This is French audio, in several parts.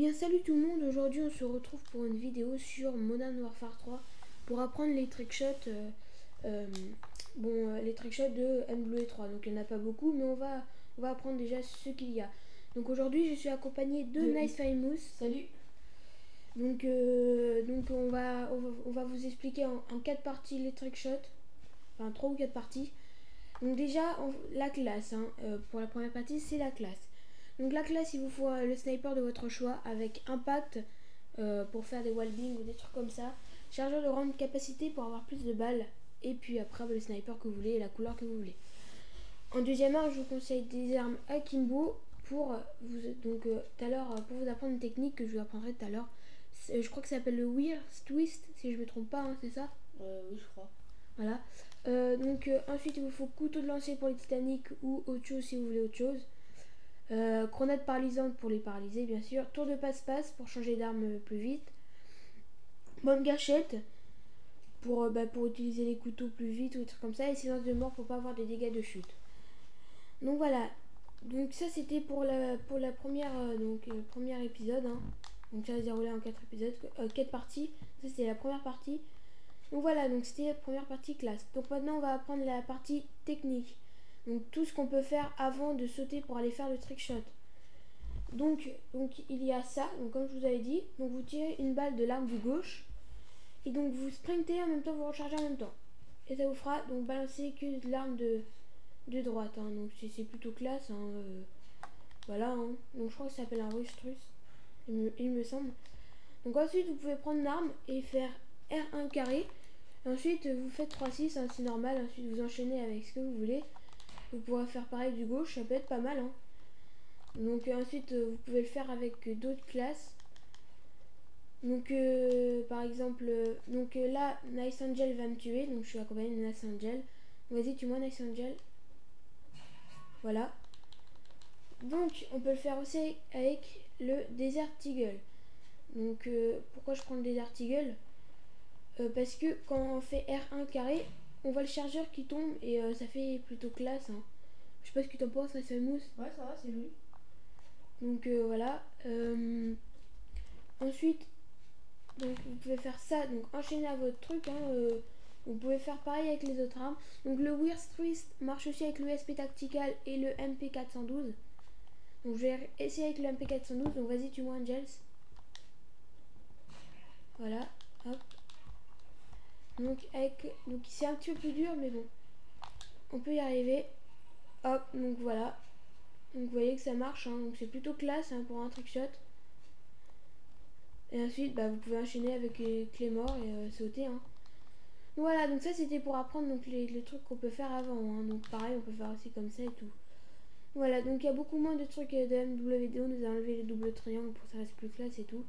bien salut tout le monde, aujourd'hui on se retrouve pour une vidéo sur Modern Warfare 3 pour apprendre les trickshots les trickshots de MW3. Donc il n'y en a pas beaucoup mais on va apprendre déjà ce qu'il y a. Donc aujourd'hui je suis accompagné de Nice Famous. Salut. Donc on va vous expliquer en 4 parties les trickshots, enfin 3 ou 4 parties. Donc déjà la classe, pour la première partie c'est la classe. Donc la classe, il vous faut le sniper de votre choix avec impact pour faire des wallbang ou des trucs comme ça. Chargeur de grande capacité pour avoir plus de balles. Et puis après le sniper que vous voulez et la couleur que vous voulez. En deuxième arme, je vous conseille des armes akimbo pour tout à l'heure pour vous apprendre une technique que je vous apprendrai tout à l'heure. Je crois que ça s'appelle le Weird Twist si je me trompe pas, c'est ça? Oui, je crois. Voilà. Ensuite il vous faut couteau de lancer pour les Titanic ou autre chose si vous voulez autre chose. Grenade paralysante pour les paralyser bien sûr. Tour de passe-passe pour changer d'arme plus vite. Bonne gâchette pour utiliser les couteaux plus vite ou des trucs comme ça. Et silence de mort pour pas avoir des dégâts de chute. Donc voilà. Donc ça c'était pour la première premier épisode. Donc ça va se dérouler en 4 épisodes, 4 parties. Ça c'était la première partie. Donc voilà, donc c'était la première partie classe. Donc maintenant on va apprendre la partie technique. Donc tout ce qu'on peut faire avant de sauter pour aller faire le trickshot. Donc il y a ça, donc comme je vous avais dit, donc vous tirez une balle de l'arme du gauche et donc vous sprintez en même temps, vous rechargez en même temps. Et ça vous fera donc balancer que de l'arme de droite. Donc c'est plutôt classe. Voilà. Donc je crois que ça s'appelle un rustrus, il me semble. Donc ensuite vous pouvez prendre une arme et faire R1 carré. Et ensuite vous faites 3-6, c'est normal. Ensuite vous enchaînez avec ce que vous voulez. Vous pourrez faire pareil du gauche, ça peut être pas mal. Donc ensuite vous pouvez le faire avec d'autres classes. Donc par exemple là Nice Angel va me tuer, donc je suis accompagné de Nice Angel. Vas-y, tue-moi Nice Angel. Voilà. Donc on peut le faire aussi avec le Desert Eagle. Donc pourquoi je prends le Desert Eagle? Parce que quand on fait R1 carré, on voit le chargeur qui tombe et ça fait plutôt classe. Je sais pas ce que t'en penses, Nice Famous. Ouais, ça va, c'est joli. Donc voilà. Ensuite, donc vous pouvez faire ça, donc enchaîner à votre truc. Vous pouvez faire pareil avec les autres armes. Donc le Weird Twist marche aussi avec le SP Tactical et le MP412. Donc je vais essayer avec le MP412. Donc vas-y, tue-moi Angels. Voilà, hop. Donc c'est un petit peu plus dur, mais bon, on peut y arriver. Hop, donc voilà. Donc vous voyez que ça marche. Donc c'est plutôt classe pour un trickshot. Et ensuite, vous pouvez enchaîner avec Claymore et sauter. Voilà, donc ça c'était pour apprendre donc les trucs qu'on peut faire avant. Donc pareil, on peut faire aussi comme ça et tout. Voilà, donc il y a beaucoup moins de trucs de MW2. On nous a enlevé les doubles triangles pour que ça reste plus classe et tout.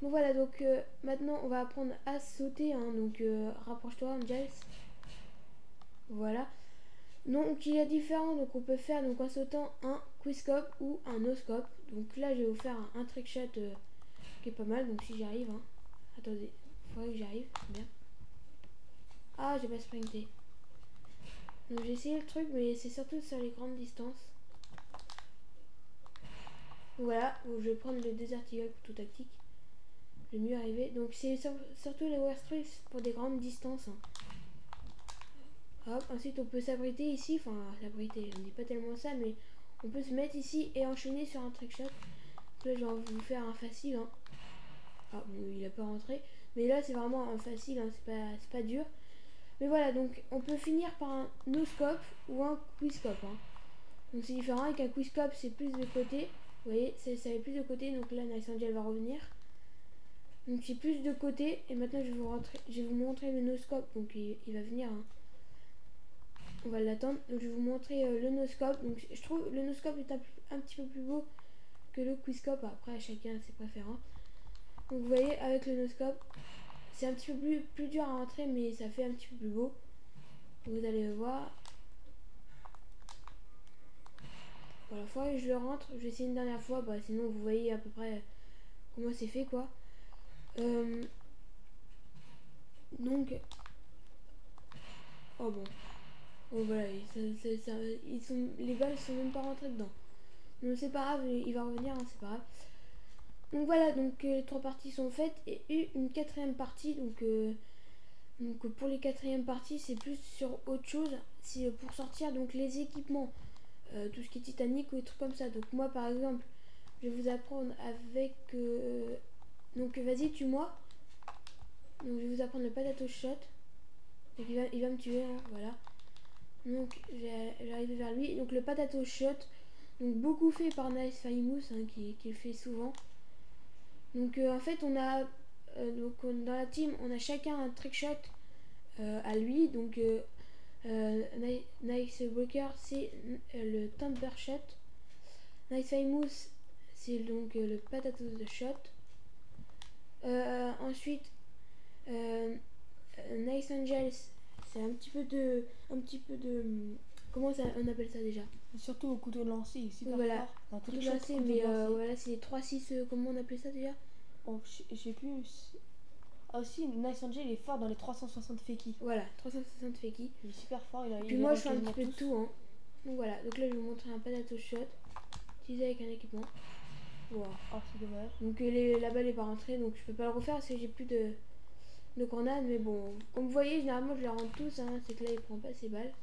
Donc voilà, donc maintenant on va apprendre à sauter. Donc rapproche-toi, Angels. Voilà. Donc il y a différents, donc on peut faire donc en sautant un quickscope ou un no-scope. Donc là je vais vous faire un trickshot qui est pas mal, donc si j'arrive. Attendez, il faudrait que j'arrive. Bien. Ah, j'ai pas sprinté. Donc j'ai essayé le truc, mais c'est surtout sur les grandes distances. Voilà, donc je vais prendre le Desert Eagle pour tout tactique. Je vais mieux arriver. Donc c'est surtout les Weird pour des grandes distances. Hop, ensuite on peut s'abriter ici. Enfin, s'abriter, on dit pas tellement ça, mais on peut se mettre ici et enchaîner sur un trickshot. Là, je vais vous faire un facile. Ah bon, il a pas rentré. Mais là, c'est vraiment un facile, c'est pas dur. Mais voilà, donc on peut finir par un no-scope ou un quickscope. Donc c'est différent, avec un quickscope c'est plus de côté. Vous voyez, ça fait plus de côté, donc là Nice Angel va revenir. Donc c'est plus de côté, et maintenant je vais vous montrer le no-scope, donc il va venir. On va l'attendre, donc je vais vous montrer le no-scope. Donc je trouve le no-scope est un petit peu plus beau que le quickscope, après chacun a ses préférences. Donc vous voyez, avec le no-scope, c'est un petit peu plus dur à rentrer, mais ça fait un petit peu plus beau. Vous allez voir. Voilà, fois que je le rentre, je vais essayer une dernière fois, sinon vous voyez à peu près comment c'est fait quoi. Donc, oh bon, oh voilà, les balles sont même pas rentrées dedans. Donc c'est pas grave, il va revenir, c'est pas grave. Donc voilà, donc les 3 parties sont faites et une 4e partie. Donc pour les 4e parties, c'est plus sur autre chose. C'est pour sortir donc les équipements, tout ce qui est Titanic ou des trucs comme ça. Donc moi par exemple, je vais vous apprendre avec... donc vas-y, tue-moi. Donc je vais vous apprendre le potato shot. Donc il va me tuer, hein, voilà. Donc j'arrive vers lui. Donc le potato shot, donc beaucoup fait par Nice Famous, hein, qui le fait souvent. Donc en fait on a dans la team on a chacun un trick shot à lui. Donc Nice Breaker c'est le Thunder shot. Nice Famous c'est donc le potato shot. Ensuite Nice Angels c'est un petit peu de comment ça, on appelle ça déjà? Surtout au couteau de lancer, il est super Voilà, fort. couteau de lancer, mais voilà, c'est les 3-6, comment on appelait ça déjà? Oh, je sais plus. Ah aussi, Nice Angel il est fort dans les 360 Feki. Voilà, 360 Feki. Il est super fort. Puis moi je fais un petit peu de tout. Hein. Donc voilà, donc là je vais vous montrer un potato shot utilisé avec un équipement. Wow. Oh, c'est dommage. Donc la balle est pas rentrée, donc je peux pas le refaire parce que j'ai plus de grenades. Mais bon, comme vous voyez, généralement je les rentre tous. Hein, c'est que là il prend pas ses balles.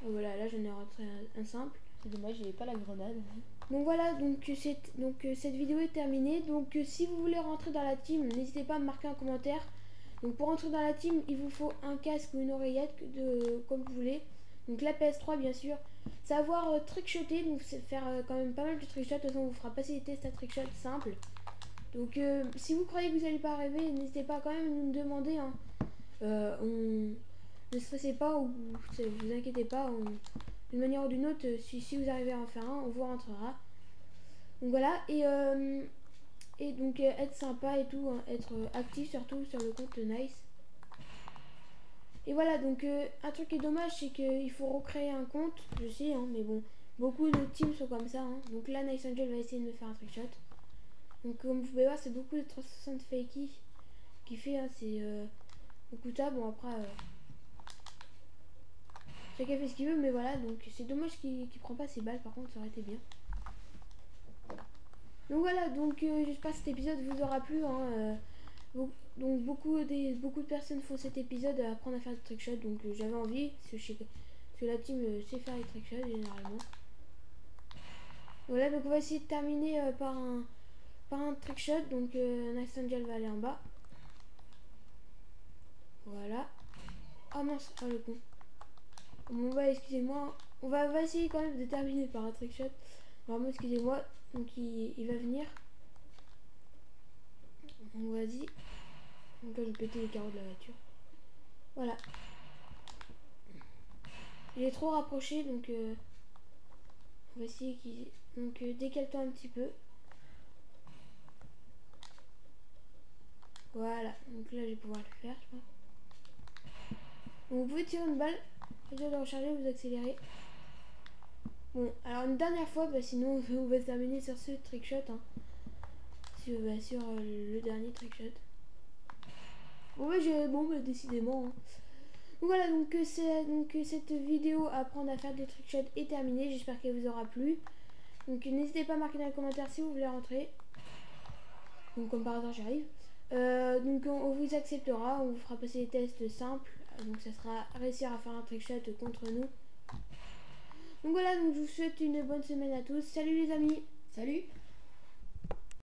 Donc voilà, là j'en ai rentré un simple. C'est dommage, j'avais pas la grenade. Donc voilà, donc cette vidéo est terminée. Donc si vous voulez rentrer dans la team, n'hésitez pas à me marquer un commentaire. Donc pour rentrer dans la team, il vous faut un casque ou une oreillette comme vous voulez. Donc la PS3 bien sûr. Savoir trickshotter, donc c'est faire quand même pas mal de trickshot. De toute façon, on vous fera passer des tests à trickshot simples. Donc si vous croyez que vous n'allez pas arriver, n'hésitez pas quand même à nous demander. Hein. Ne stressez pas ou vous inquiétez pas. D'une manière ou d'une autre, si vous arrivez à en faire un, on vous rentrera. Donc voilà, et donc être sympa et tout, hein, être actif surtout sur le compte Nice. Et voilà, donc un truc qui est dommage, c'est qu'il faut recréer un compte, je sais, hein, mais bon, beaucoup de teams sont comme ça. Hein. Donc là, Nice Angel va essayer de me faire un trickshot. Donc comme vous pouvez voir, c'est beaucoup de 360 fakey qui fait, hein, c'est beaucoup ça. Bon après, chacun fait ce qu'il veut, mais voilà, donc c'est dommage qu'il prend pas ses balles, par contre ça aurait été bien. Donc voilà, donc j'espère que cet épisode vous aura plu. Hein, donc beaucoup de personnes font cet épisode à apprendre à faire des trickshots, donc j'avais envie, parce que la team sait faire les trickshots généralement. Voilà, donc on va essayer de terminer par un trickshot, donc Nice Angel va aller en bas. Voilà. Oh mince, oh le con. Bon bah excusez-moi, on va essayer quand même de terminer par un trickshot. Vraiment excusez-moi, donc il va venir. Donc vas-y. Donc là je vais péter les carreaux de la voiture. Voilà. Il est trop rapproché, donc on va essayer qu'il... Donc décale-toi un petit peu. Voilà, donc là je vais pouvoir le faire, je pense. Donc vous pouvez tirer une balle, essayez de recharger, vous accélérez. Bon, alors une dernière fois, bah, sinon on va terminer sur ce trickshot. Hein. Sur le dernier trickshot. Bon bah décidément. Hein. Donc voilà, donc cette vidéo apprendre à faire des trickshots est terminée. J'espère qu'elle vous aura plu. Donc n'hésitez pas à marquer dans les commentaires si vous voulez rentrer. Donc comme par hasard j'arrive. Donc on vous acceptera, on vous fera passer des tests simples. Donc ça sera réussir à faire un trickshot contre nous. Donc voilà, donc je vous souhaite une bonne semaine à tous. Salut les amis. Salut.